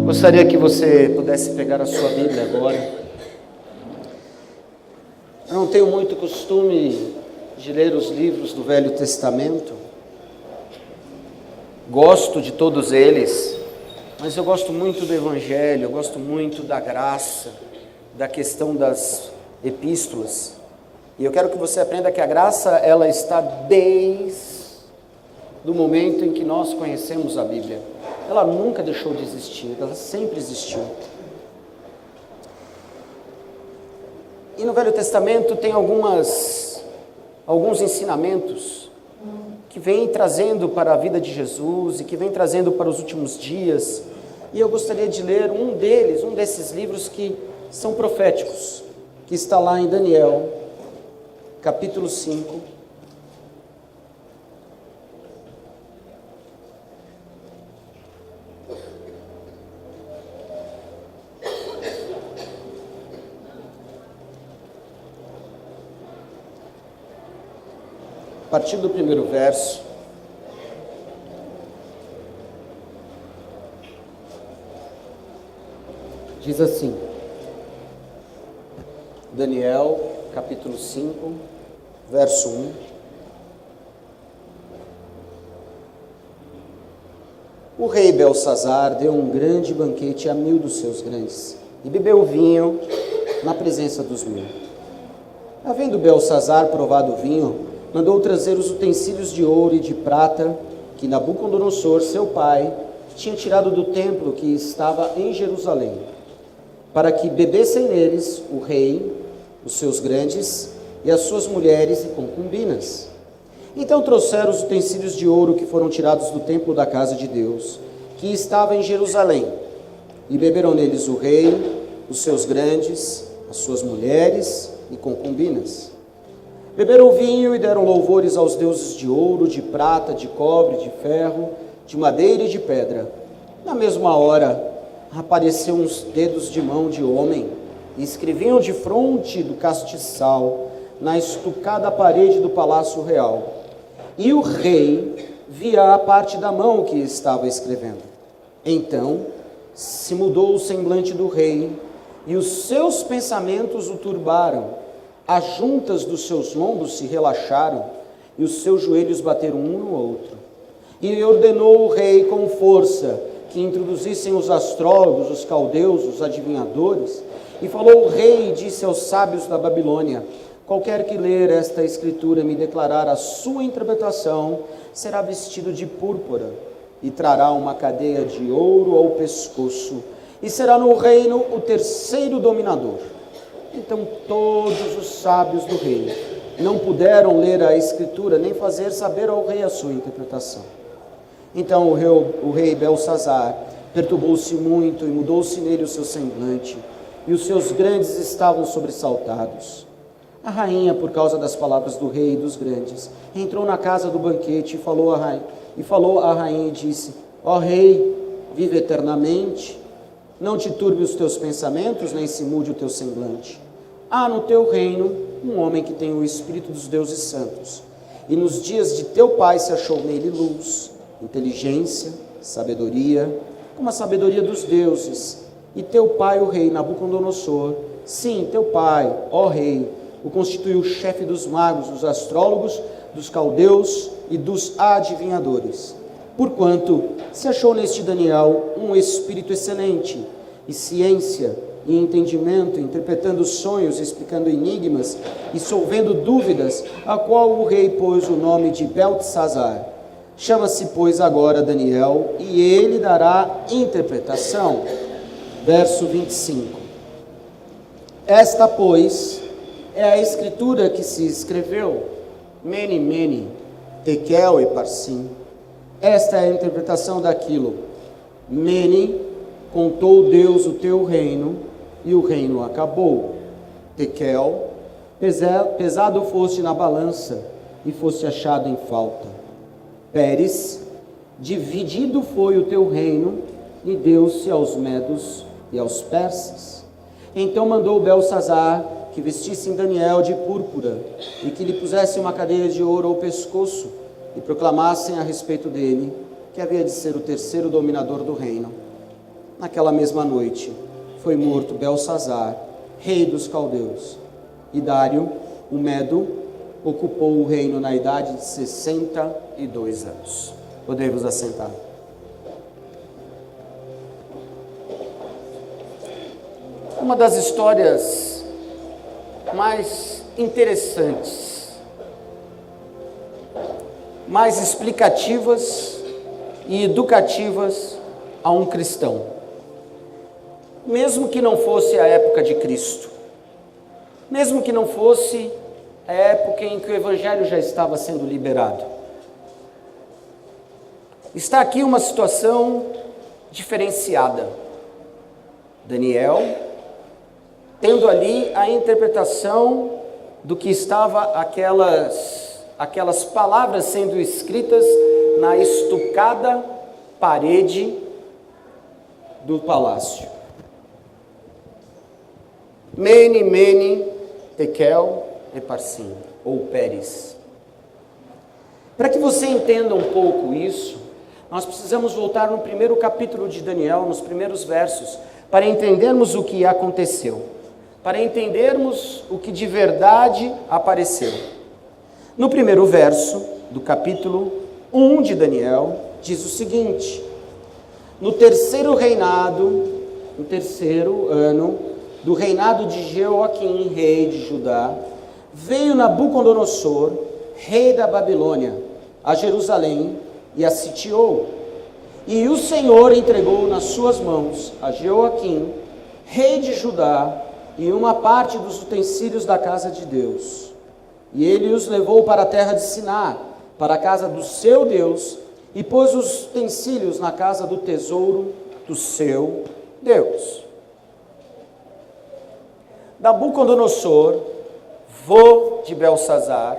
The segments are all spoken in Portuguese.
Gostaria que você pudesse pegar a sua Bíblia agora. Eu não tenho muito costume de ler os livros do Velho Testamento. Gosto de todos eles, mas eu gosto muito do Evangelho, eu gosto muito da graça, da questão das epístolas. E eu quero que você aprenda que a graça, ela está desde o momento em que nós conhecemos a Bíblia. Ela nunca deixou de existir, ela sempre existiu. E no Velho Testamento tem alguns ensinamentos que vem trazendo para a vida de Jesus e que vem trazendo para os últimos dias. E eu gostaria de ler um desses livros que são proféticos, que está lá em Daniel, capítulo 5. A partir do primeiro verso, diz assim, Daniel, capítulo 5, verso 1. O rei Belsazar deu um grande banquete a 1000 dos seus grandes, e bebeu vinho na presença dos 1000. Havendo Belsazar provado o vinho, mandou trazer os utensílios de ouro e de prata que Nabucodonosor, seu pai, tinha tirado do templo que estava em Jerusalém, para que bebessem neles o rei, os seus grandes e as suas mulheres e concubinas. Então trouxeram os utensílios de ouro que foram tirados do templo da casa de Deus, que estava em Jerusalém, e beberam neles o rei, os seus grandes, as suas mulheres e concubinas. Beberam vinho e deram louvores aos deuses de ouro, de prata, de cobre, de ferro, de madeira e de pedra. Na mesma hora, apareceu uns dedos de mão de homem, e escreviam de fronte do castiçal, na estucada parede do palácio real. E o rei via a parte da mão que estava escrevendo. Então se mudou o semblante do rei, e os seus pensamentos o turbaram. As juntas dos seus lombos se relaxaram, e os seus joelhos bateram um no outro. E ordenou o rei com força que introduzissem os astrólogos, os caldeus, os adivinhadores. E falou o rei e disse aos sábios da Babilônia: qualquer que ler esta escritura e me declarar a sua interpretação, será vestido de púrpura, e trará uma cadeia de ouro ao pescoço, e será no reino o terceiro dominador. Então todos os sábios do rei não puderam ler a escritura, nem fazer saber ao rei a sua interpretação. Então o rei Belsazar perturbou-se muito, e mudou-se nele o seu semblante, e os seus grandes estavam sobressaltados. A rainha, por causa das palavras do rei e dos grandes, entrou na casa do banquete e falou à rainha e disse: ó rei, vive eternamente, não te turbe os teus pensamentos, nem se mude o teu semblante. Há no teu reino um homem que tem o espírito dos deuses santos, e nos dias de teu pai se achou nele luz, inteligência, sabedoria, como a sabedoria dos deuses. E teu pai, o rei Nabucodonosor, sim, teu pai, ó rei, o constituiu chefe dos magos, dos astrólogos, dos caldeus e dos adivinhadores. Porquanto se achou neste Daniel um espírito excelente, e ciência, e entendimento, interpretando sonhos, explicando enigmas, e solvendo dúvidas, a qual o rei pôs o nome de Beltesazar. Chama-se, pois, agora Daniel, e ele dará interpretação. Verso 25. Esta, pois, é a escritura que se escreveu, Mene, Mene, Tekel e Parsim. Esta é a interpretação daquilo. Mene, contou Deus o teu reino, e o reino acabou. Tekel, pesado foste na balança, e foste achado em falta. Pérez, dividido foi o teu reino, e deu-se aos medos e aos persas. Então mandou Belsazar que vestissem Daniel de púrpura, e que lhe pusessem uma cadeia de ouro ao pescoço, e proclamassem a respeito dele que havia de ser o terceiro dominador do reino. naquela mesma noite, foi morto Belsazar, rei dos caldeus, e Dário, o Medo, ocupou o reino na idade de 62 anos. Podemos assentar. Uma das histórias mais interessantes, mais explicativas e educativas a um cristão, mesmo que não fosse a época de Cristo, mesmo que não fosse a época em que o Evangelho já estava sendo liberado. Está aqui uma situação diferenciada. Daniel, tendo ali a interpretação do que estava aquelas palavras sendo escritas na estucada parede do palácio. Mene, mene, tekel, eparsim, ou Pérez. Para que você entenda um pouco isso, nós precisamos voltar no primeiro capítulo de Daniel, nos primeiros versos, para entendermos o que aconteceu, para entendermos o que de verdade apareceu. No primeiro verso do capítulo 1 de Daniel, diz o seguinte: no terceiro ano do reinado de Jeoaquim, rei de Judá, veio Nabucodonosor, rei da Babilônia, a Jerusalém e a sitiou. E o Senhor entregou nas suas mãos a Jeoaquim, rei de Judá, e uma parte dos utensílios da casa de Deus. E ele os levou para a terra de Siná, para a casa do seu Deus, e pôs os utensílios na casa do tesouro do seu Deus. Nabucodonosor, vô de Belsazar,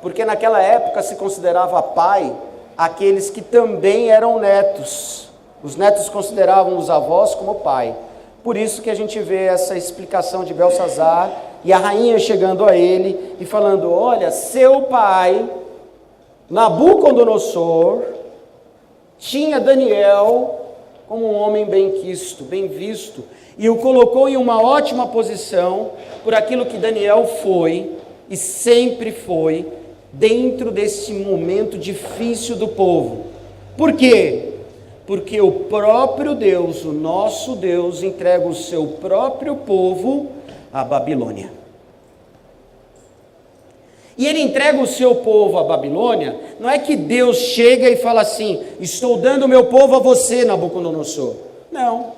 porque naquela época se considerava pai aqueles que também eram netos. Os netos consideravam os avós como pai. Por isso que a gente vê essa explicação de Belsazar e a rainha chegando a ele e falando: olha, seu pai, Nabucodonosor, tinha Daniel como um homem bem quisto, bem visto, e o colocou em uma ótima posição por aquilo que Daniel foi e sempre foi dentro desse momento difícil do povo. Por quê? Porque o próprio Deus, o nosso Deus, entrega o seu próprio povo à Babilônia. E ele entrega o seu povo à Babilônia, não é que Deus chega e fala assim: estou dando o meu povo a você, Nabucodonosor. Não.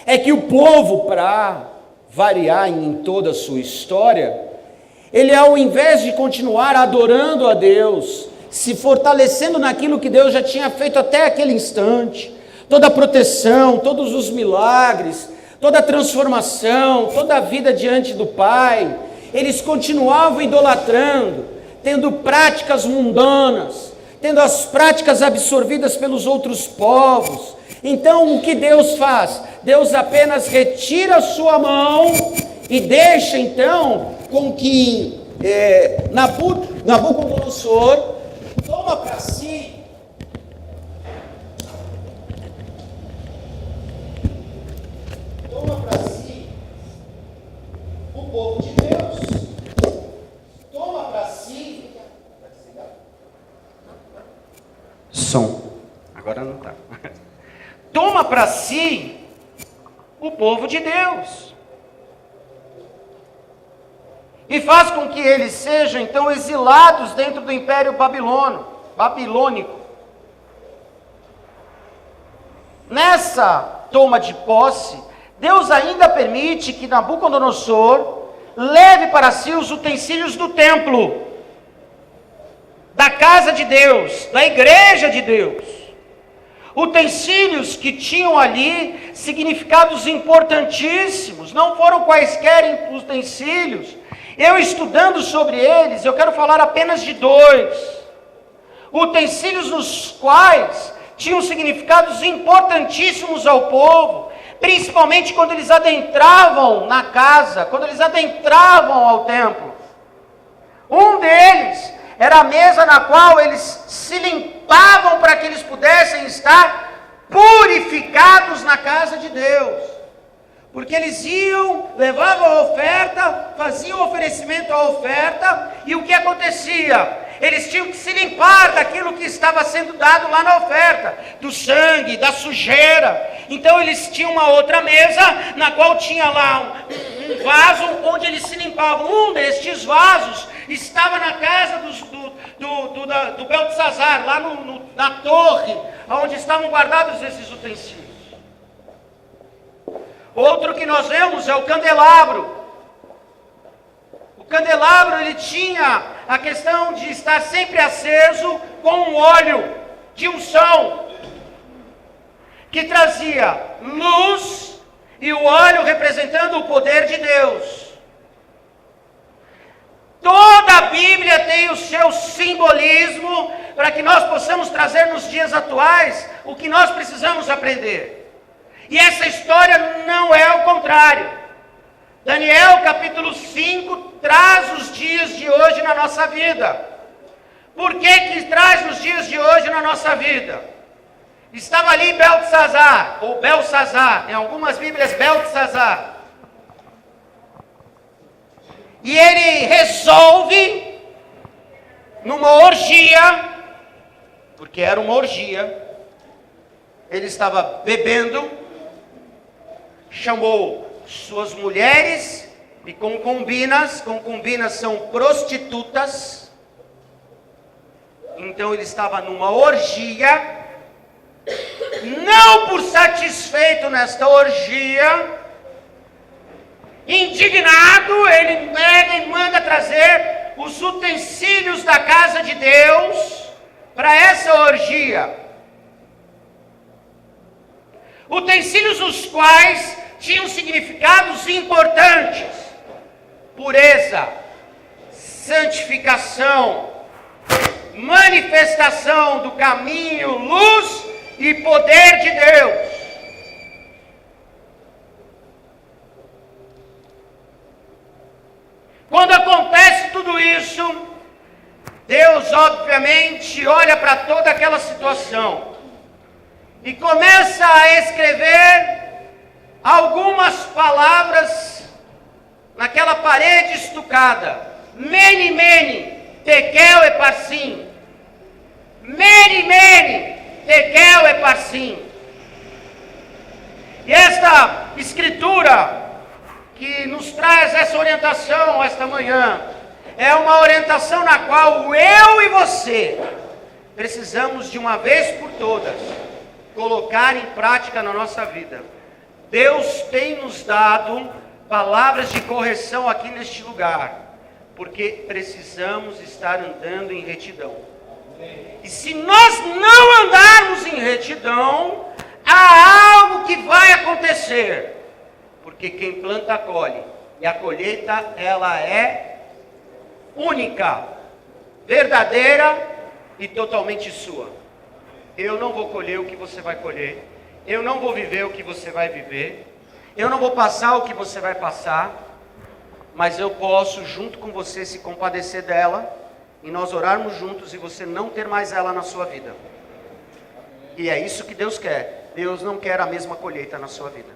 É que o povo, para variar em toda a sua história, ele, ao invés de continuar adorando a Deus, se fortalecendo naquilo que Deus já tinha feito até aquele instante, toda a proteção, todos os milagres, toda a transformação, toda a vida diante do Pai, eles continuavam idolatrando, tendo práticas mundanas, tendo as práticas absorvidas pelos outros povos. Então o que Deus faz? Deus apenas retira a sua mão e deixa então com que Nabucodonosor toma para si o povo de Deus, toma para si som, agora não está, toma para si o povo de Deus e faz com que eles sejam então exilados dentro do Império Babilônico. Nessa toma de posse, Deus ainda permite que Nabucodonosor leve para si os utensílios do templo, da casa de Deus, da igreja de Deus. Utensílios que tinham ali significados importantíssimos, não foram quaisquer utensílios. Eu, estudando sobre eles, eu quero falar apenas de dois. Utensílios nos quais tinham significados importantíssimos ao povo, principalmente quando eles adentravam na casa, quando eles adentravam ao templo. Um deles era a mesa na qual eles se limpavam para que eles pudessem estar purificados. glorificados na casa de Deus. Porque eles iam, levavam a oferta, faziam oferecimento à oferta, e o que acontecia? Eles tinham que se limpar daquilo que estava sendo dado lá na oferta, do sangue, da sujeira. Então eles tinham uma outra mesa, na qual tinha lá um vaso onde eles se limpavam. Um destes vasos estava na casa do Beltesazar, lá na torre, onde estavam guardados esses utensílios. Outro que nós vemos é o candelabro. O candelabro, ele tinha a questão de estar sempre aceso com um óleo de unção, que trazia luz, e o óleo representando o poder de Deus. Toda a Bíblia tem o seu simbolismo para que nós possamos trazer nos dias atuais o que nós precisamos aprender. E essa história não é o contrário. Daniel capítulo 5 traz os dias de hoje na nossa vida. Por que traz os dias de hoje na nossa vida? Estava ali Beltesazar, ou Belsazar, em algumas Bíblias Beltesazar. E ele resolve, numa orgia, porque era uma orgia, ele estava bebendo, chamou suas mulheres e concubinas são prostitutas, então ele estava numa orgia, não por satisfeito nesta orgia, indignado, ele pega e manda trazer os utensílios da casa de Deus para essa orgia. Utensílios os quais tinham significados importantes: pureza, santificação, manifestação do caminho, luz e poder de Deus. Quando acontece tudo isso, Deus obviamente olha para toda aquela situação e começa a escrever algumas palavras naquela parede estucada. Mene, mene, tekel e parsim. Mene, mene, tekel e parsim. E esta escritura que nos traz essa orientação esta manhã é uma orientação na qual eu e você precisamos de uma vez por todas colocar em prática na nossa vida. Deus tem nos dado palavras de correção aqui neste lugar, porque precisamos estar andando em retidão. E se nós não andarmos em retidão, há algo que vai acontecer, porque quem planta colhe, e a colheita ela é única, verdadeira e totalmente sua. Eu não vou colher o que você vai colher, eu não vou viver o que você vai viver, eu não vou passar o que você vai passar, mas eu posso junto com você se compadecer dela, e nós orarmos juntos e você não ter mais ela na sua vida. E é isso que Deus quer. Deus não quer a mesma colheita na sua vida.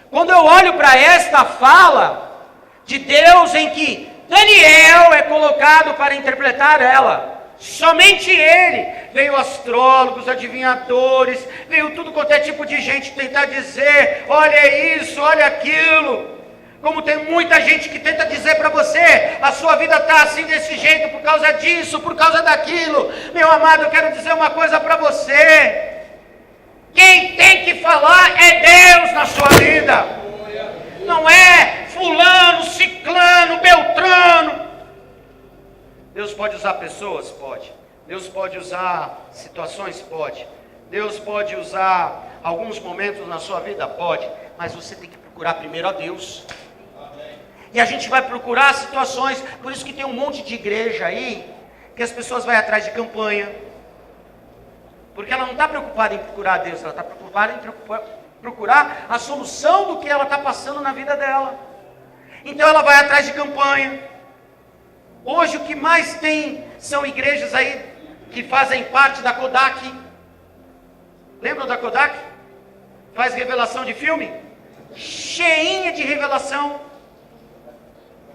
Quando eu olho para esta fala de Deus em que Daniel é colocado para interpretar ela, somente ele, veio astrólogos, adivinhadores, veio tudo quanto é tipo de gente tentar dizer, olha isso, olha aquilo. Como tem muita gente que tenta dizer para você, a sua vida está assim desse jeito, por causa disso, por causa daquilo. Meu amado, eu quero dizer uma coisa para você. Quem tem que falar é Deus na sua vida. Não é fulano, ciclano, beltrano. Deus pode usar pessoas? Pode. Deus pode usar situações? Pode. Deus pode usar alguns momentos na sua vida? Pode. Mas você tem que procurar primeiro a Deus. E a gente vai procurar situações, por isso que tem um monte de igreja aí, que as pessoas vão atrás de campanha. Porque ela não está preocupada em procurar a Deus, ela está preocupada em procurar a solução do que ela está passando na vida dela. Então ela vai atrás de campanha. Hoje o que mais tem são igrejas aí que fazem parte da Kodak, Lembram da Kodak? Faz revelação de filme? Cheinha de revelação.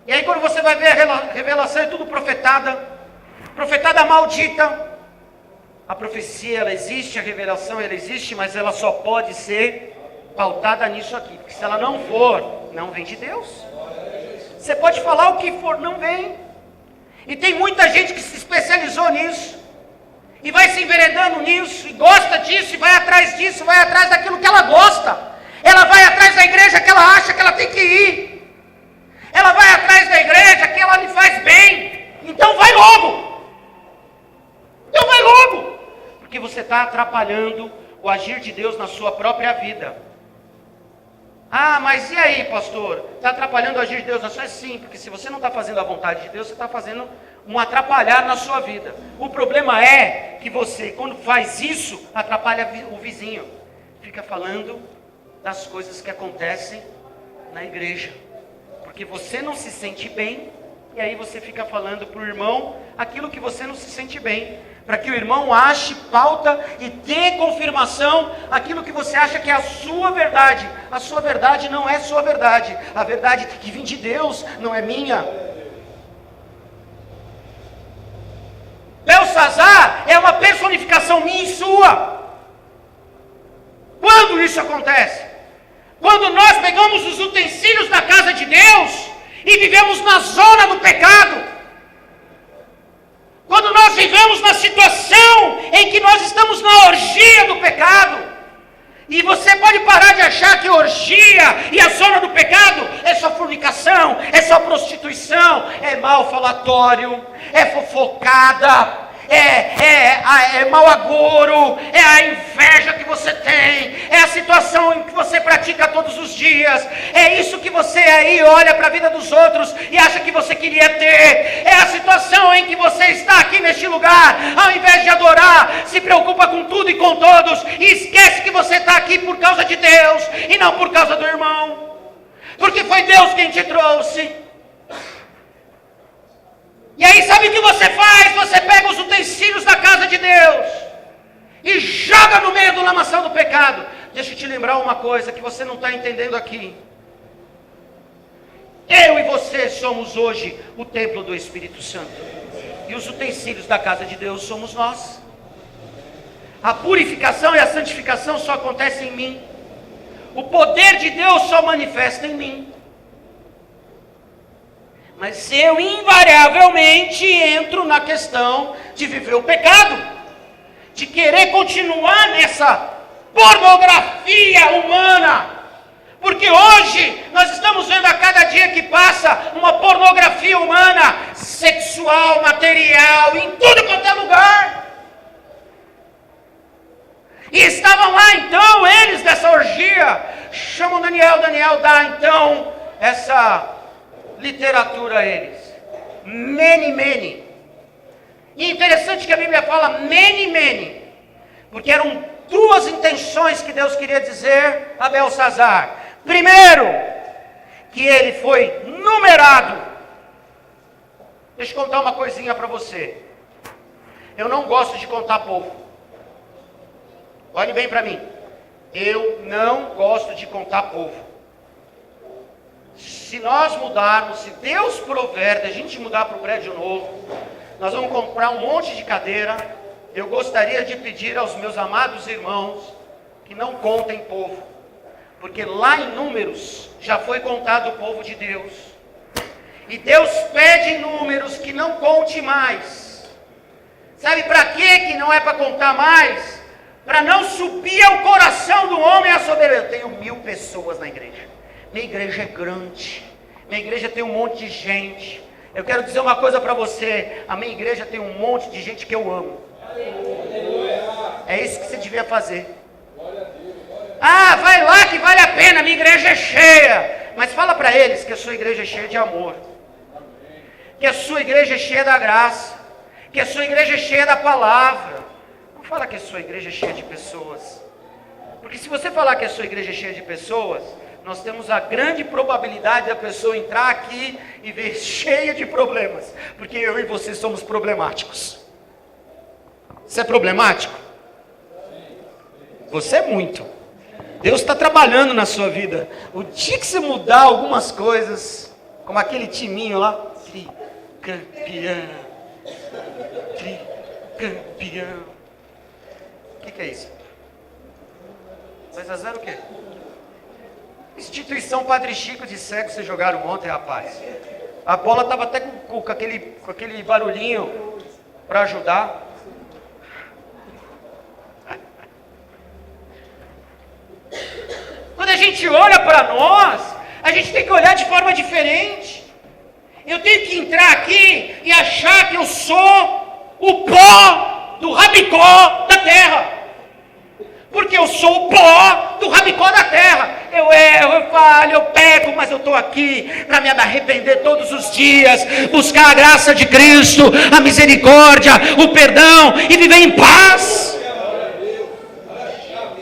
E aí quando você vai ver a revelação, é tudo profetada maldita. A profecia, ela existe, a revelação, ela existe, mas ela só pode ser pautada nisso aqui. Porque se ela não for, não vem de Deus. Você pode falar o que for, não vem. E tem muita gente que se especializou nisso. E vai se enveredando nisso, e gosta disso, e vai atrás disso, vai atrás daquilo que ela gosta. Ela vai atrás da igreja que ela acha que ela tem que ir. Ela vai atrás da igreja que ela lhe faz bem. Então vai logo. Então vai logo. Porque você está atrapalhando o agir de Deus na sua própria vida. Ah, mas e aí, pastor? Está atrapalhando o agir de Deus na sua vida? Sim, porque se você não está fazendo a vontade de Deus, você está fazendo um atrapalhar na sua vida. O problema é que você, quando faz isso, atrapalha o vizinho. Fica falando das coisas que acontecem na igreja. Porque você não se sente bem, e aí você fica falando para o irmão aquilo que você não se sente bem. Para que o irmão ache, pauta e dê confirmação aquilo que você acha que é a sua verdade. A sua verdade não é sua verdade. A verdade tem que vir de Deus, não é minha. Belsazar é uma personificação minha e sua. Quando isso acontece? Quando nós pegamos os utensílios da casa de Deus e vivemos na zona do pecado. Quando nós vivemos na situação em que nós estamos na orgia do pecado. E você pode parar de achar que orgia e a zona do pecado é só fornicação, é só prostituição, é mal falatório, é fofocada, é mau agouro, é a inveja que você tem, é a situação em que você pratica todos os dias, é isso que você aí olha para a vida dos outros e acha que você queria ter, é a situação em que você está aqui neste lugar, ao invés de adorar, se preocupa com tudo e com todos, e esquece que você está aqui por causa de Deus, e não por causa do irmão, porque foi Deus quem te trouxe. E aí sabe o que você faz? Você pega os utensílios da casa de Deus e joga no meio do lamaçal do pecado. Deixa eu te lembrar uma coisa que você não está entendendo aqui. Eu e você somos hoje o templo do Espírito Santo. E os utensílios da casa de Deus somos nós. A purificação e a santificação só acontecem em mim. O poder de Deus só manifesta em mim. Mas eu invariavelmente entro na questão de viver o pecado, de querer continuar nessa pornografia humana, porque hoje nós estamos vendo a cada dia que passa uma pornografia humana, sexual, material, em tudo quanto é lugar. E estavam lá então eles dessa orgia, chamam Daniel dá então essa literatura a eles. Mene. E interessante que a Bíblia fala mene, porque eram duas intenções que Deus queria dizer a Belsazar. Primeiro, que ele foi numerado. Deixa eu contar uma coisinha para você. Eu não gosto de contar povo. Olhe bem para mim. Eu não gosto de contar povo. Se nós mudarmos, se Deus prover, da gente mudar para o prédio novo, nós vamos comprar um monte de cadeira. Eu gostaria de pedir aos meus amados irmãos que não contem povo, porque lá em Números já foi contado o povo de Deus. E Deus pede em Números que não conte mais. Sabe para que não é para contar mais? Para não subir ao coração do homem a soberania. Eu tenho 1000 pessoas na igreja. Minha igreja é grande, minha igreja tem um monte de gente. Eu quero dizer uma coisa para você, a minha igreja tem um monte de gente que eu amo. É isso que você devia fazer. Ah, vai lá que vale a pena, minha igreja é cheia. Mas fala para eles que a sua igreja é cheia de amor, que a sua igreja é cheia da graça, que a sua igreja é cheia da palavra. Não fala que a sua igreja é cheia de pessoas, porque se você falar que a sua igreja é cheia de pessoas, nós temos a grande probabilidade da pessoa entrar aqui e ver cheia de problemas, porque eu e você somos problemáticos. Você é problemático? Você é muito. Deus está trabalhando na sua vida. O dia que você mudar algumas coisas, como aquele timinho lá, tricampeão, tricampeão. O que é isso? 2-0 o quê? Instituição Padre Chico de Cego, vocês jogaram ontem, rapaz. A bola estava até com aquele barulhinho para ajudar. Quando a gente olha para nós, a gente tem que olhar de forma diferente. Eu tenho que entrar aqui e achar que eu sou o pó do rabicó da terra. Porque eu sou o pó do rabicó da terra. Eu erro, eu falho, eu peco, mas eu estou aqui para me arrepender todos os dias, buscar a graça de Cristo, a misericórdia, o perdão e viver em paz.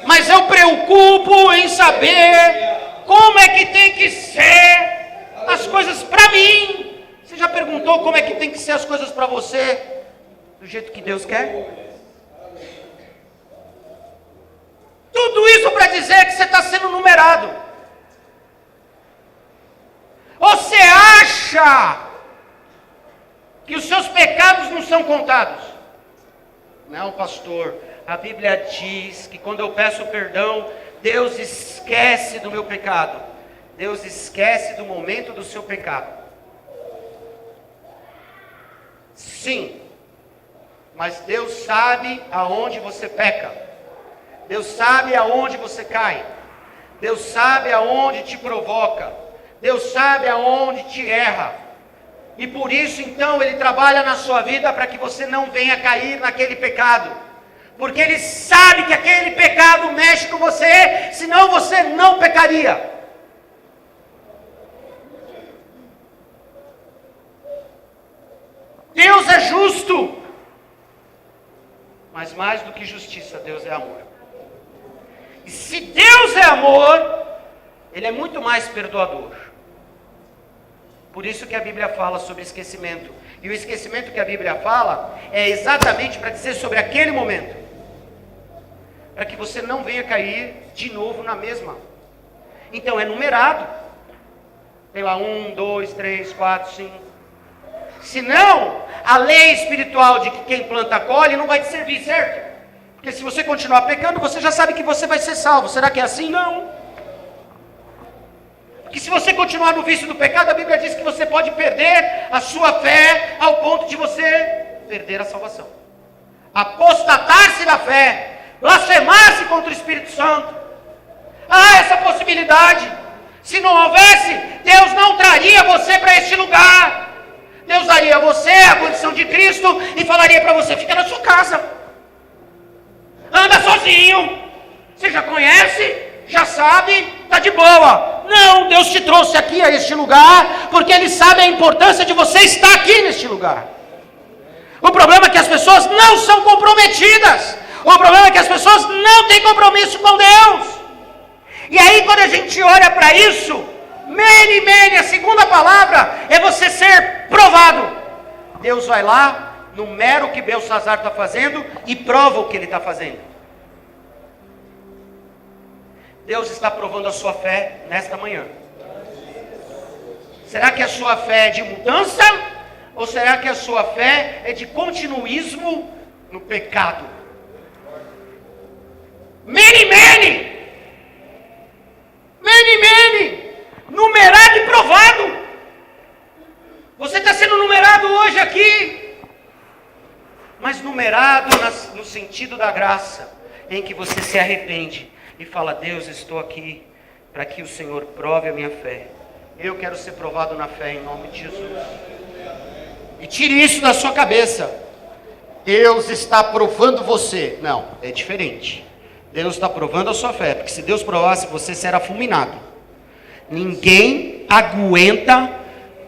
Mas eu preocupo em saber como é que tem que ser as coisas para mim. Você já perguntou como é que tem que ser as coisas para você? Do jeito que Deus quer? Tudo isso para dizer que você está sendo numerado. Você acha que os seus pecados não são contados? Não, pastor. A Bíblia diz que quando eu peço perdão, Deus esquece do meu pecado. Deus esquece do momento do seu pecado. Sim. Mas Deus sabe aonde você peca. Deus sabe aonde você cai. Deus sabe aonde te provoca. Deus sabe aonde te erra. E por isso então Ele trabalha na sua vida para que você não venha cair naquele pecado. Porque Ele sabe que aquele pecado mexe com você, senão você não pecaria. Deus é justo. Mas mais do que justiça, Deus é amor. E se Deus é amor, Ele é muito mais perdoador. Por isso que a Bíblia fala sobre esquecimento. E o esquecimento que a Bíblia fala é exatamente para dizer sobre aquele momento. Para que você não venha cair de novo na mesma. Então é numerado. Tem lá 1, 2, 3, 4, 5. Senão, a lei espiritual de que quem planta colhe não vai te servir, certo? Porque se você continuar pecando, você já sabe que você vai ser salvo. Será que é assim? Não. Porque se você continuar no vício do pecado, a Bíblia diz que você pode perder a sua fé ao ponto de você perder a salvação. Apostatar-se da fé, blasfemar-se contra o Espírito Santo. Há essa possibilidade. Se não houvesse, Deus não traria você para este lugar. Deus daria a você a condição de Cristo e falaria para você, fica na sua casa. Anda sozinho. Você já conhece, já sabe, está de boa. Não, Deus te trouxe aqui a este lugar, porque Ele sabe a importância de você estar aqui neste lugar. O problema é que as pessoas não são comprometidas. O problema é que as pessoas não têm compromisso com Deus. E aí quando a gente olha para isso, a segunda palavra é você ser provado. Deus vai lá, numera o que Belsazar está fazendo e prova o que ele está fazendo. Deus está provando a sua fé nesta manhã. Será que a sua fé é de mudança? Ou será que a sua fé é de continuismo no pecado? Mene, numerado e provado. Você está sendo numerado hoje aqui, mas numerado no sentido da graça, em que você se arrepende e fala, Deus, estou aqui para que o Senhor prove a minha fé. Eu quero ser provado na fé em nome de Jesus. E tire isso da sua cabeça. Deus está provando você. Não, é diferente. Deus está provando a sua fé, porque se Deus provasse você, será fulminado. Ninguém aguenta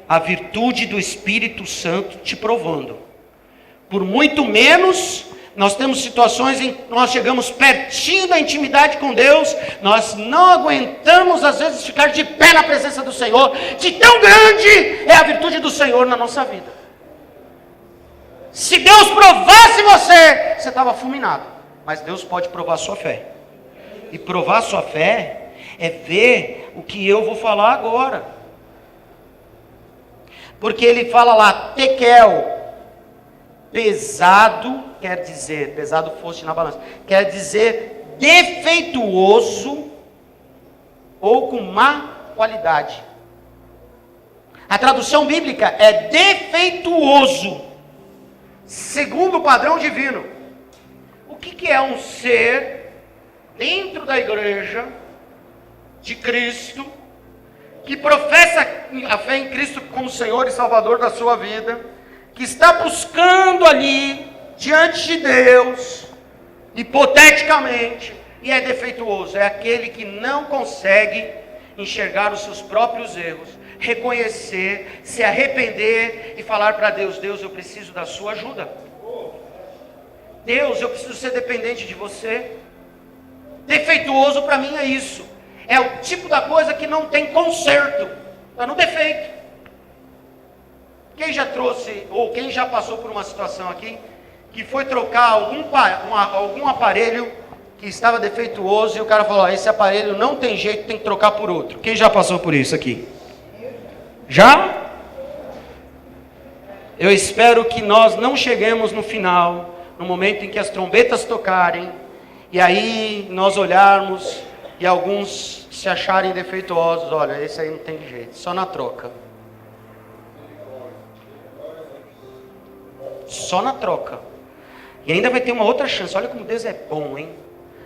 a virtude do Espírito Santo te provando. Por muito menos, nós temos situações em que nós chegamos pertinho da intimidade com Deus, nós não aguentamos às vezes ficar de pé na presença do Senhor, de tão grande é a virtude do Senhor na nossa vida. Se Deus provasse você, você estava fulminado, mas Deus pode provar a sua fé. e provar sua fé é ver o que eu vou falar agora. Porque ele fala lá, tekel, pesado, quer dizer, pesado fosse na balança, quer dizer defeituoso ou com má qualidade. A tradução bíblica é defeituoso, segundo o padrão divino. O que é um ser dentro da igreja de Cristo, que professa a fé em Cristo como Senhor e Salvador da sua vida, que está buscando ali, diante de Deus, hipoteticamente, e é defeituoso? É aquele que não consegue enxergar os seus próprios erros, reconhecer, se arrepender e falar para Deus: Deus, eu preciso da sua ajuda. Deus, eu preciso ser dependente de você. Defeituoso para mim é isso. É o tipo da coisa que não tem conserto. Está no defeito. Quem já trouxe, ou quem já passou por uma situação aqui, que foi trocar algum aparelho que estava defeituoso e o cara falou: esse aparelho não tem jeito, tem que trocar por outro. Quem já passou por isso aqui? Já? Eu espero que nós não cheguemos no final, no momento em que as trombetas tocarem, e aí nós olharmos e alguns se acharem defeituosos. Olha, esse aí não tem jeito, só na troca. Só na troca. E ainda vai ter uma outra chance. Olha como Deus é bom, hein?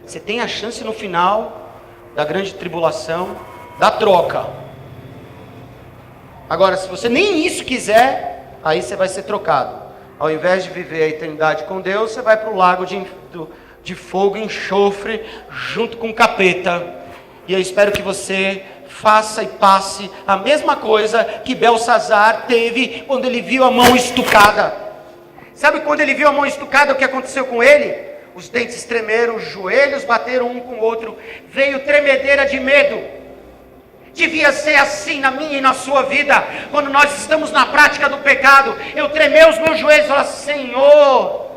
Você tem a chance no final da grande tribulação, da troca. Agora, se você nem isso quiser, aí você vai ser trocado. Ao invés de viver a eternidade com Deus, você vai para o lago de fogo e enxofre, junto com o capeta. E eu espero que você faça e passe a mesma coisa que Belsazar teve quando ele viu a mão estucada. Sabe quando ele viu a mão estucada, o que aconteceu com ele? Os dentes tremeram, os joelhos bateram um com o outro, veio tremedeira de medo. Devia ser assim na minha e na sua vida, quando nós estamos na prática do pecado. Eu tremei os meus joelhos e falei: Senhor,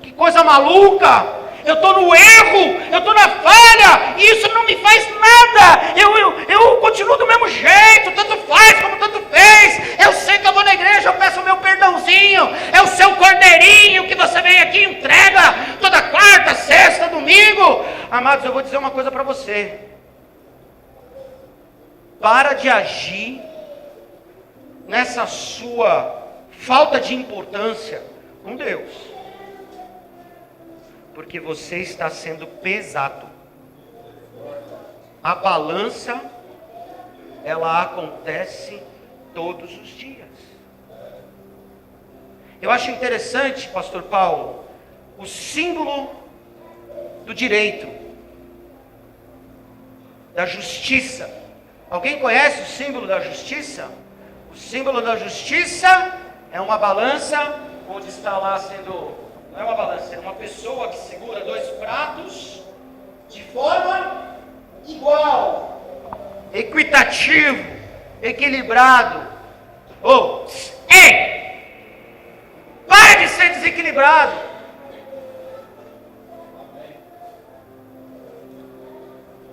que coisa maluca, eu estou no erro, eu estou na falha, e isso não me faz nada, eu continuo do mesmo jeito, tanto faz como tanto fez. Eu sei que eu vou na igreja, eu peço o meu perdãozinho, é o seu cordeirinho que você vem aqui e entrega toda quarta, sexta, domingo. Amados, eu vou dizer uma coisa para você: para de agir nessa sua falta de importância com Deus, porque você está sendo pesado. A balança, ela acontece todos os dias. Eu acho interessante, pastor Paulo, o símbolo do direito, da justiça. Alguém conhece o símbolo da justiça? O símbolo da justiça é uma balança, onde está lá sendo... Não é uma balança, é uma pessoa que segura dois pratos de forma igual, equitativo, equilibrado. Ei! Para de ser desequilibrado.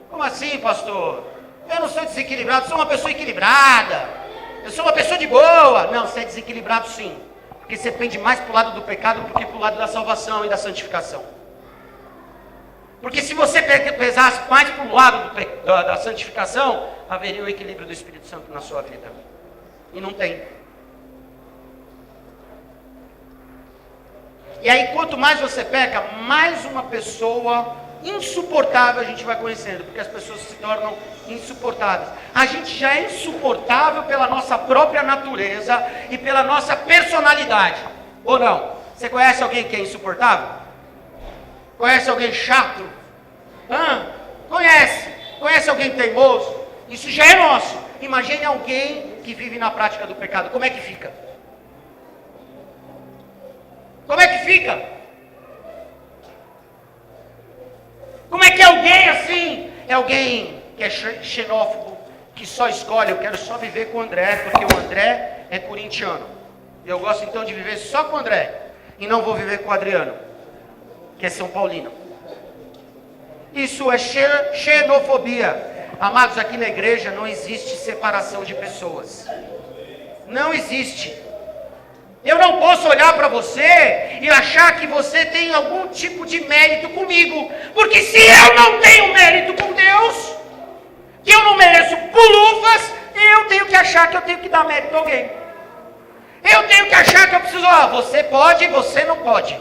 Como assim, pastor? Eu não sou desequilibrado, sou uma pessoa equilibrada. Eu sou uma pessoa de boa. Não, você é desequilibrado sim. Porque você pende mais para o lado do pecado do que para o lado da salvação e da santificação. Porque se você pesasse mais para o lado da santificação, haveria o equilíbrio do Espírito Santo na sua vida. E não tem. E aí, quanto mais você peca, mais uma pessoa insuportável a gente vai conhecendo, porque as pessoas se tornam insuportáveis. A gente já é insuportável pela nossa própria natureza e pela nossa personalidade, ou não? Você conhece alguém que é insuportável? Conhece alguém chato? Conhece alguém teimoso? Isso já é nosso. Imagine alguém que vive na prática do pecado. Como é que fica? Como é que fica? Como é que é alguém assim? É alguém que é xenófobo, que só escolhe: eu quero só viver com o André, porque o André é corintiano. E eu gosto então de viver só com o André, e não vou viver com o Adriano, que é São Paulino. Isso é xenofobia. Amados, aqui na igreja não existe separação de pessoas. Não existe. Eu não posso olhar para você e achar que você tem algum tipo de mérito comigo. Porque se eu não tenho mérito com Deus, que eu não mereço pulufas, eu tenho que achar que eu tenho que dar mérito a alguém. Eu tenho que achar que eu preciso, você pode, você não pode.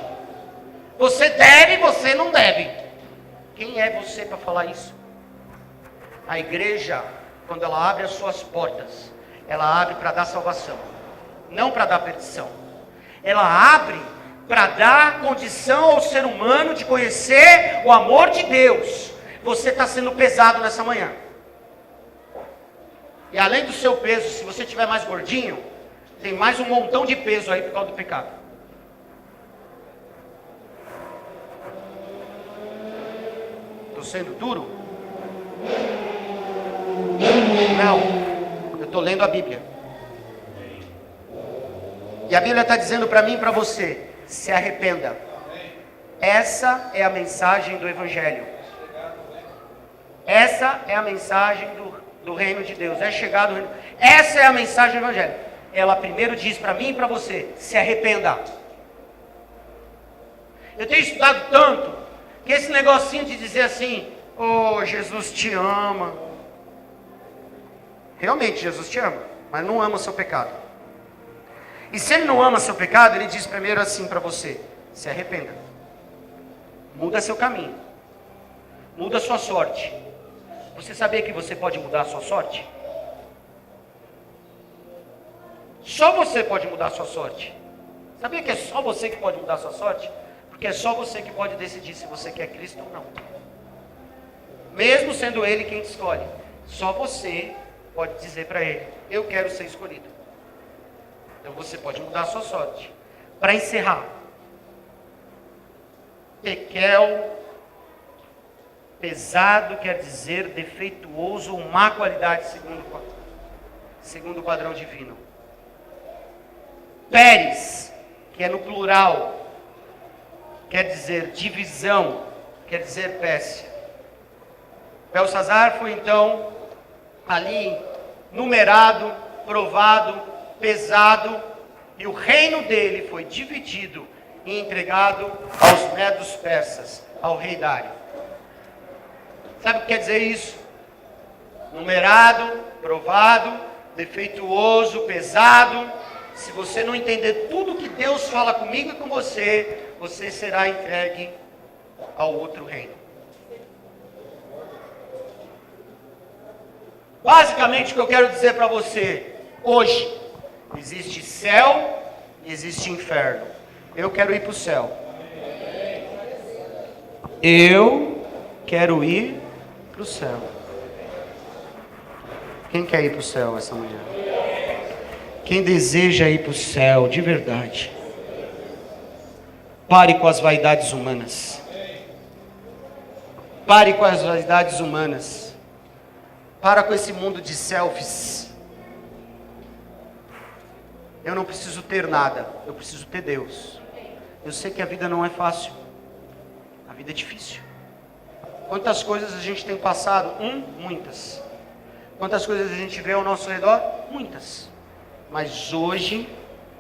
Você deve, você não deve. Quem é você para falar isso? A igreja, quando ela abre as suas portas, ela abre para dar salvação, não para dar perdição. Ela abre para dar condição ao ser humano de conhecer o amor de Deus. Você está sendo pesado nessa manhã. E além do seu peso, se você estiver mais gordinho, tem mais um montão de peso aí por causa do pecado. Estou sendo duro? Não, eu estou lendo a Bíblia. E a Bíblia está dizendo para mim e para você: se arrependa. Essa é a mensagem do Evangelho. Essa é a mensagem do reino de Deus. É chegado o reino. Essa é a mensagem do Evangelho. Ela primeiro diz para mim e para você: se arrependa. Eu tenho estudado tanto que esse negocinho de dizer assim: oh, Jesus te ama. Realmente Jesus te ama, mas não ama o seu pecado. E se ele não ama seu pecado, ele diz primeiro assim para você: se arrependa. Muda seu caminho. Muda sua sorte. Você sabia que você pode mudar a sua sorte? Só você pode mudar a sua sorte. Sabia que é só você que pode mudar a sua sorte? Porque é só você que pode decidir se você quer Cristo ou não. Mesmo sendo Ele quem te escolhe. Só você pode dizer para Ele: eu quero ser escolhido. Então você pode mudar a sua sorte. Para encerrar. Tekel, pesado quer dizer defeituoso ou má qualidade, segundo o padrão divino. Pérez, que é no plural, quer dizer divisão, quer dizer pécia. Belsazar foi então ali numerado, provado, pesado, e o reino dele foi dividido e entregado aos medos persas, ao rei Dário. Sabe o que quer dizer isso? Numerado, provado, defeituoso, pesado. Se você não entender tudo que Deus fala comigo e com você, você será entregue ao outro reino. Basicamente o que eu quero dizer para você hoje: existe céu e existe inferno. Eu quero ir para o céu. Eu quero ir para o céu. Quem quer ir para o céu essa manhã? Quem deseja ir para o céu de verdade? Pare com as vaidades humanas. Pare com as vaidades humanas. Para com esse mundo de selfies. Eu não preciso ter nada, eu preciso ter Deus. Eu sei que a vida não é fácil. A vida é difícil. Quantas coisas a gente tem passado? Muitas. Quantas coisas a gente vê ao nosso redor? Muitas. Mas hoje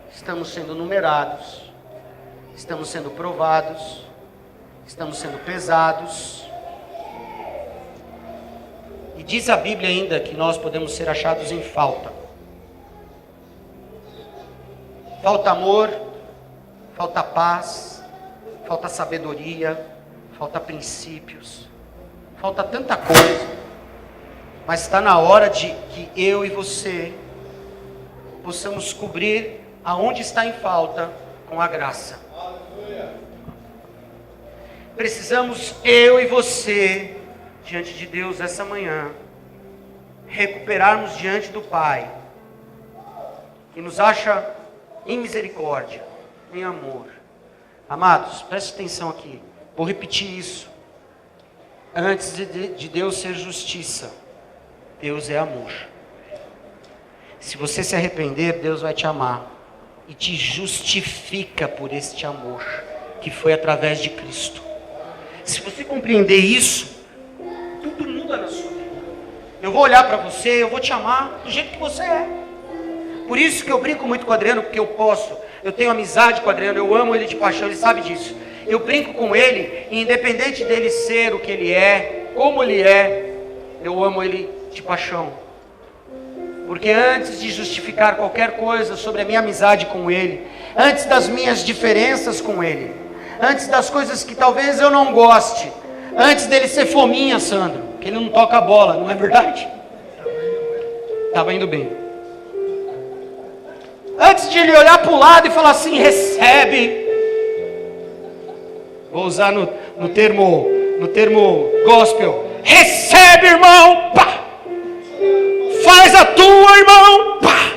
estamos sendo numerados, estamos sendo provados, estamos sendo pesados. E diz a Bíblia ainda que nós podemos ser achados em falta. Falta amor, falta paz, falta sabedoria, falta princípios, falta tanta coisa. Mas está na hora de que eu e você possamos cobrir aonde está em falta com a graça. Precisamos, eu e você, diante de Deus essa manhã, recuperarmos diante do Pai, que nos acha em misericórdia, em amor. Amados, preste atenção aqui, vou repetir isso. Antes de Deus ser justiça, Deus é amor. Se você se arrepender, Deus vai te amar e te justifica por este amor que foi através de Cristo. Se você compreender isso, Eu vou olhar para você, eu vou te amar do jeito que você é. Por isso que eu brinco muito com o Adriano, porque eu posso. Eu tenho amizade com o Adriano, eu amo ele de paixão, ele sabe disso. Eu brinco com ele, e independente dele ser o que ele é, como ele é, eu amo ele de paixão. Porque antes de justificar qualquer coisa sobre a minha amizade com ele, antes das minhas diferenças com ele, antes das coisas que talvez eu não goste, antes dele ser fominha, Sandro, que ele não toca a bola, não é verdade? Estava indo bem. Antes de ele olhar para o lado e falar assim, recebe. Vou usar no termo gospel. Recebe, irmão. Pá. Faz a tua, irmão. Pá.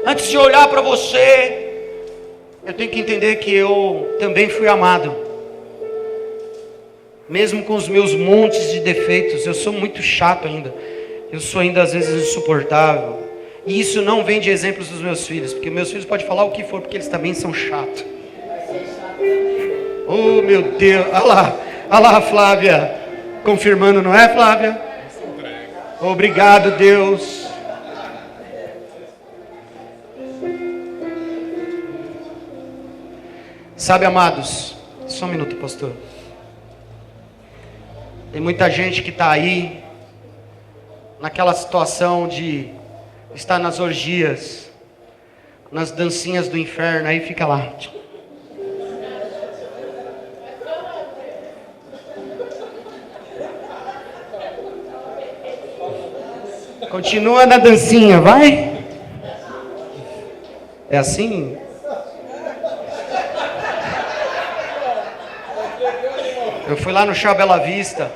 Antes de olhar para você, eu tenho que entender que eu também fui amado. Mesmo com os meus montes de defeitos, eu sou muito chato ainda. Eu sou ainda às vezes insuportável. E isso não vem de exemplos dos meus filhos, porque meus filhos podem falar o que for, porque eles também são chatos. Oh meu Deus, olha lá a Flávia, confirmando, não é, Flávia? Obrigado, Deus. Sabe, amados, só um minuto, pastor. Tem muita gente que está aí, naquela situação de estar nas orgias, nas dancinhas do inferno, aí fica lá. Continua na dancinha, vai. É assim? Eu fui lá no Chá Bela Vista.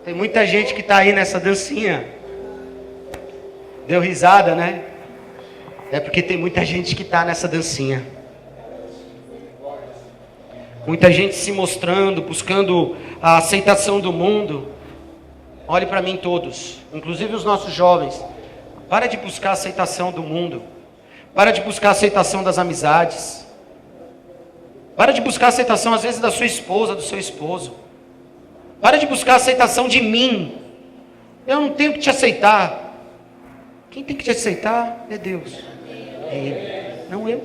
Tem muita gente que está aí nessa dancinha. Deu risada, né? É porque tem muita gente que está nessa dancinha. Muita gente se mostrando, buscando a aceitação do mundo. Olhe para mim todos, inclusive os nossos jovens. Para de buscar a aceitação do mundo. Para de buscar a aceitação das amizades. Para de buscar a aceitação às vezes da sua esposa, do seu esposo. Para de buscar a aceitação de mim. Eu não tenho que te aceitar. Quem tem que te aceitar é Deus. É Ele, não eu.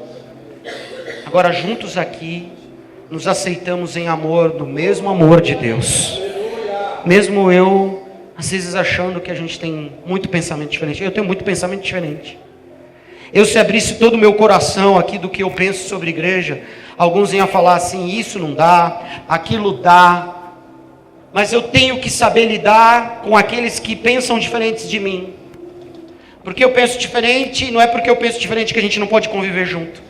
Agora juntos aqui, nos aceitamos em amor, do mesmo amor de Deus. Mesmo eu, às vezes achando que a gente tem muito pensamento diferente. Eu tenho muito pensamento diferente. Eu se abrisse todo o meu coração aqui do que eu penso sobre igreja, alguns iam falar assim, isso não dá, aquilo dá. Mas eu tenho que saber lidar com aqueles que pensam diferentes de mim. Porque eu penso diferente, não é porque eu penso diferente que a gente não pode conviver junto.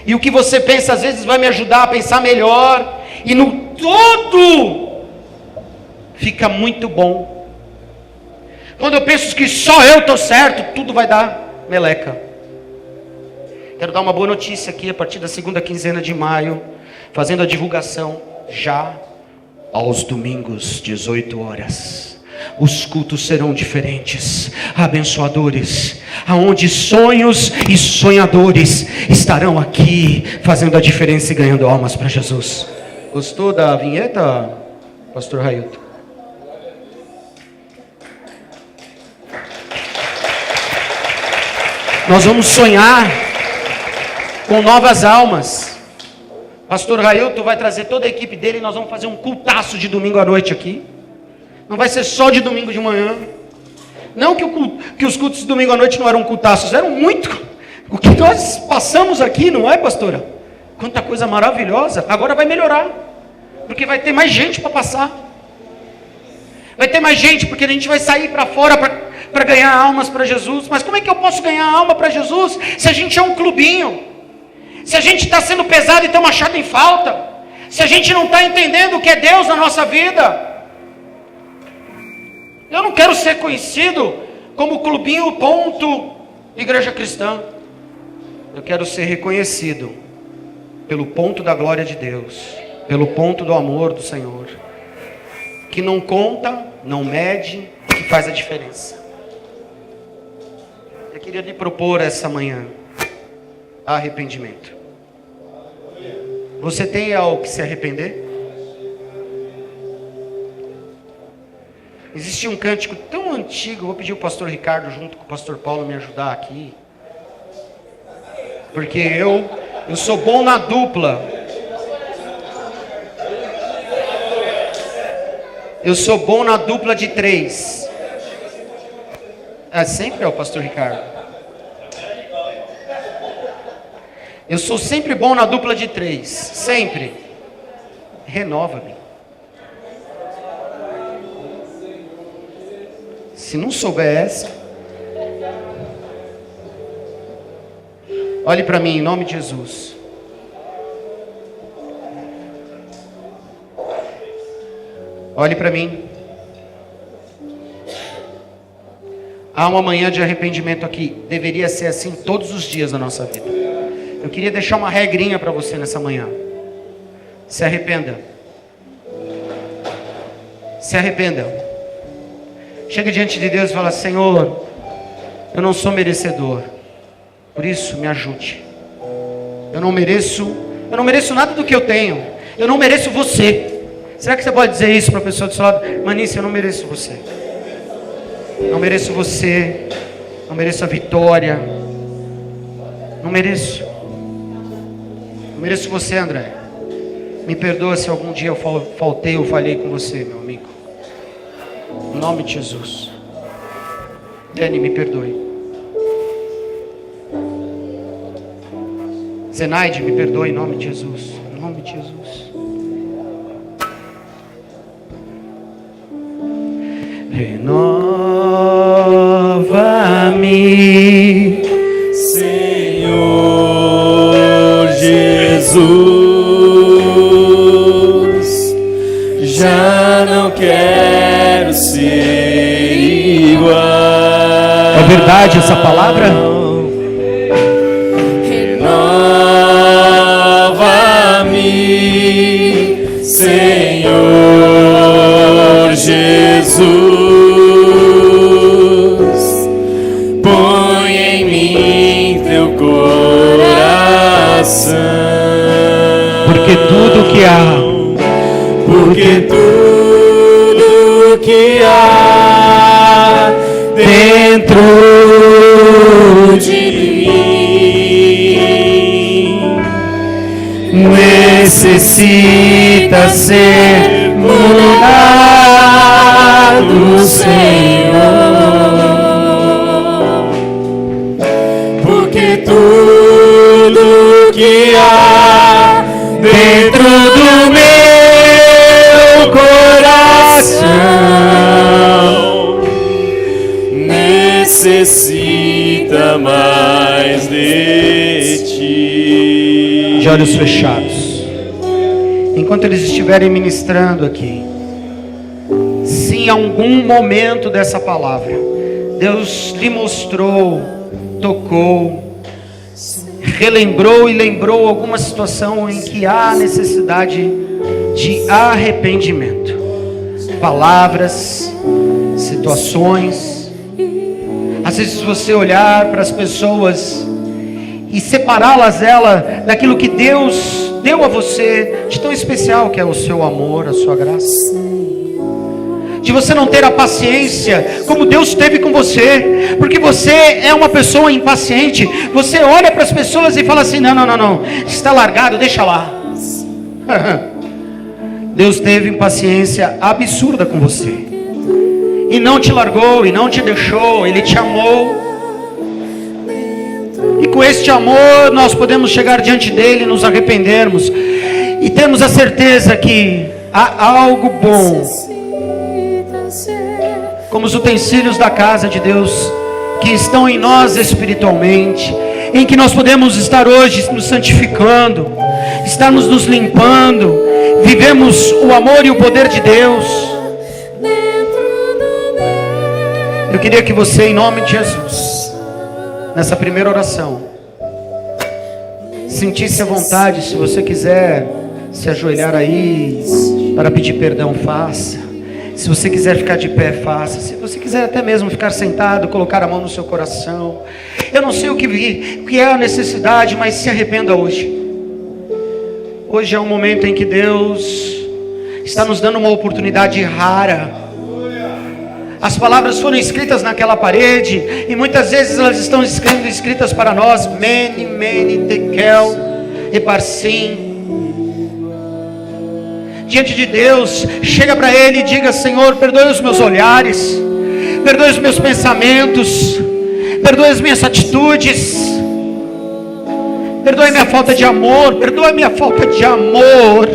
E o que você pensa às vezes vai me ajudar a pensar melhor. E no todo fica muito bom. Quando eu penso que só eu estou certo, tudo vai dar meleca. Quero dar uma boa notícia aqui, a partir da segunda quinzena de maio, fazendo a divulgação já aos domingos, 18 horas. Os cultos serão diferentes, abençoadores, aonde sonhos e sonhadores estarão aqui, fazendo a diferença e ganhando almas para Jesus. Gostou da vinheta, pastor Railton? Nós vamos sonhar com novas almas. Pastor Railton vai trazer toda a equipe dele e nós vamos fazer um cultaço de domingo à noite aqui. Não vai ser só de domingo de manhã. Não que os cultos de domingo à noite não eram cultaços, eram muito. O que nós passamos aqui, não é, pastora? Quanta coisa maravilhosa. Agora vai melhorar, porque vai ter mais gente para passar. Vai ter mais gente, porque a gente vai sair para fora para ganhar almas para Jesus. Mas como é que eu posso ganhar alma para Jesus se a gente é um clubinho? Se a gente está sendo pesado e estamos achando em falta? Se a gente não está entendendo o que é Deus na nossa vida? Eu não quero ser conhecido como clubinho ponto igreja cristã. Eu quero ser reconhecido pelo ponto da glória de Deus, pelo ponto do amor do Senhor, que não conta, não mede, que faz a diferença. Eu queria lhe propor essa manhã arrependimento. Você tem algo que se arrepender? Existe um cântico tão antigo, vou pedir o pastor Ricardo junto com o pastor Paulo me ajudar aqui. Porque eu sou bom na dupla. Eu sou bom na dupla de 3. Sempre é o pastor Ricardo. Eu sou sempre bom na dupla de 3. Sempre. Renova-me. Se não souber essa, olhe para mim em nome de Jesus. Olhe para mim. Há uma manhã de arrependimento aqui. Deveria ser assim todos os dias da nossa vida. Eu queria deixar uma regrinha para você nessa manhã. Se arrependa. Se arrependa. Chega diante de Deus e fala: Senhor, eu não sou merecedor, por isso me ajude. Eu não mereço nada do que eu tenho. Eu não mereço você. Será que você pode dizer isso para a pessoa do seu lado? Manice, eu não mereço você. Não mereço você. Não mereço a vitória. Não mereço. Não mereço você, André. Me perdoa se algum dia eu faltei ou falhei com você, meu amigo. Em nome de Jesus. Dani, me perdoe. Zenaide, me perdoe em nome de Jesus. Em nome de Jesus. Renova-me, Senhor Jesus. Já não quero ser igual. É verdade essa palavra? Renova-me, Senhor Jesus. Põe em mim teu coração. Porque tudo que há, porque tudo que há dentro de mim necessita ser mudado, Senhor. Porque tudo que há dentro do meu coração necessita mais de ti. De olhos fechados, enquanto eles estiverem ministrando aqui, se em algum momento dessa palavra Deus lhe mostrou, tocou, relembrou e lembrou alguma situação em que há necessidade de arrependimento, palavras, situações, às vezes você olhar para as pessoas e separá-las daquilo que Deus deu a você de tão especial, que é o seu amor, a sua graça, de você não ter a paciência como Deus teve com você, porque você é uma pessoa impaciente. Você olha para as pessoas e fala assim: não, está largado, deixa lá. Deus teve paciência absurda com você e não te largou e não te deixou. Ele te amou, e com este amor nós podemos chegar diante dele, nos arrependermos e termos a certeza que há algo bom, como os utensílios da casa de Deus que estão em nós espiritualmente, em que nós podemos estar hoje nos santificando, estarmos nos limpando, vivemos o amor e o poder de Deus. Eu queria que você, em nome de Jesus, nessa primeira oração, sentisse a vontade, se você quiser se ajoelhar aí para pedir perdão, faça. Se você quiser ficar de pé, faça. Se você quiser até mesmo ficar sentado, colocar a mão no seu coração. Eu não sei o que é a necessidade, mas se arrependa hoje. Hoje é um momento em que Deus está nos dando uma oportunidade rara. As palavras foram escritas naquela parede, e muitas vezes elas estão escritas para nós. Mene, mene, tekel, eparsim. Diante de Deus, chega para Ele e diga: Senhor, perdoe os meus olhares, perdoe os meus pensamentos, perdoe as minhas atitudes, perdoe minha falta de amor, perdoe minha falta de amor.